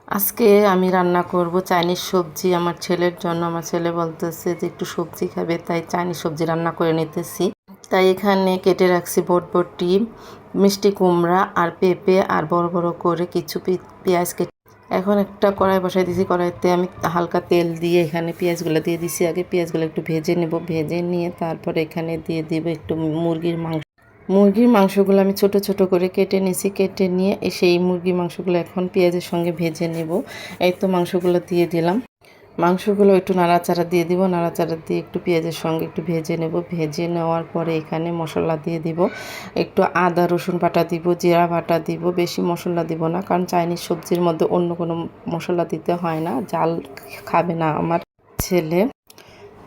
আজকে আমি রান্না করব চাইনিজ সবজি আমার ছেলের জন্য। আমার ছেলে বলতেছে যে একটু সবজি খাবে, তাই চাইনিজ সবজি রান্না করে নিতেছি। তাই এখানে কেটে রাখছি বটবটি, মিষ্টি কুমড়া আর পেঁপে আর বড় বড় করে কিছু পেঁয়াজ কেটে এখন একটা কড়াই বসাই দিয়েছি। কড়াইতে আমি হালকা তেল দিয়ে এখানে পেঁয়াজগুলো দিয়ে দিছি। আগে পেঁয়াজগুলো একটু ভেজে নেব, ভেজে নিয়ে তারপর এখানে দিয়ে দিব একটু মুরগির মাংস। মুরগির মাংসগুলো আমি ছোট ছোট করে কেটে নিয়েছি। কেটে নিয়ে সেই মুরগির মাংসগুলো এখন পেঁয়াজের সঙ্গে ভেজে নেব। এই তো মাংসগুলো দিয়ে দিলাম। মাংসগুলো একটু নাড়াচাড়া দিয়ে দিব, নাড়াচাড়া দিয়ে একটু পেঁয়াজের সঙ্গে একটু ভেজে নেব। ভেজে নেওয়ার পরে এখানে মশলা দিয়ে দিব, একটু আদা রসুন বাটা দিব, জিরা বাটা দিব। বেশি মশলা দিব না, কারণ চাইনিজ সবজির মধ্যে অন্য কোনো মশলা দিতে হয় না, জাল খাবে না আমার ছেলে,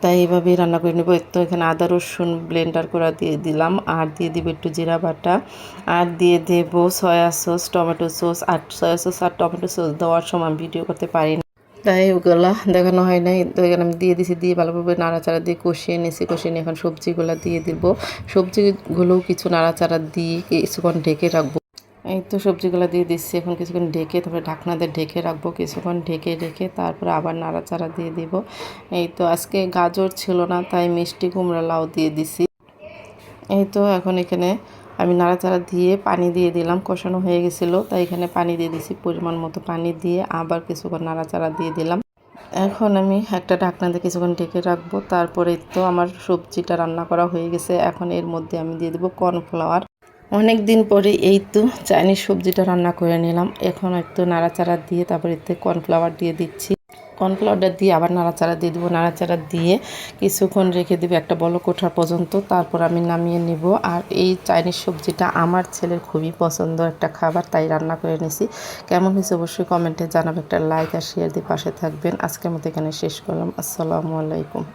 তাই এইভাবেই রান্না করে নেব। তো এখানে আদা রসুন ব্লেন্ডার করে দিয়ে দিলাম, আর দিয়ে দিব একটু জিরা বাটা, আর দিয়ে দেব সয়া সস, টমেটো সস। আর সয়া সস আর টমেটো সস দেওয়ার সময় আমি ভিডিও করতে পারি না, তাই ওগুলা দেখানো হয় নাই। তো এখানে আমি দিয়ে দিছি, দিয়ে ভালোভাবে নাড়াচাড়া দিয়ে কষিয়ে নিয়েছি। কষিয়ে নিয়ে এখন সবজিগুলো দিয়ে দিব। সবজিগুলোও কিছু নাড়াচাড়া দিয়ে কিছুক্ষণ ঢেকে রাখবো। এই তো সবজিগুলো দিয়ে দিচ্ছি। এখন কিছুক্ষণ ঢেকে তারপরে ঢাকনা দিয়ে ঢেকে রাখবো। কিছুক্ষণ ঢেকে রেখে তারপরে আবার নাড়াচাড়া দিয়ে দিব। এই তো আজকে গাজর ছিল না, তাই মিষ্টি কুমড়া লাউ দিয়ে দিছি। এই তো এখন এখানে আমি নাড়াচাড়া দিয়ে পানি দিয়ে দিলাম। কষানো হয়ে গেছিলো, তাই এখানে পানি দিয়ে দিছি। পরিমাণ মতো পানি দিয়ে আবার কিছুক্ষণ নাড়াচাড়া দিয়ে দিলাম। এখন আমি একটা ঢাকনা দিয়ে কিছুক্ষণ ঢেকে রাখবো। তারপরে তো আমার সবজিটা রান্না করা হয়ে গেছে। এখন এর মধ্যে আমি দিয়ে দেবো কর্নফ্লাওয়ার। অনেক দিন পরে এই তো চাইনিজ সবজিটা রান্না করে নিলাম। এখন একটু নাড়াচাড়া দিয়ে তারপর এতে কর্নফ্লাওয়ার দিয়ে দিচ্ছি। কর্নফ্লাওয়ারটা দিয়ে আবার নাড়াচাড়া দিয়ে দেবো। নাড়াচাড়া দিয়ে কিছুক্ষণ রেখে দেবো একটা বলক ওঠা পর্যন্ত, তারপর আমি নামিয়ে নেব। আর এই চাইনিজ সবজিটা আমার ছেলের খুবই পছন্দ একটা খাবার, তাই রান্না করে নিয়েছি। কেমন হয়েছে অবশ্যই কমেন্টে জানাবেন। একটা লাইক আর শেয়ার দিয়ে পাশে থাকবেন। আজকের মতো এখানে শেষ করলাম। আসসালামু আলাইকুম।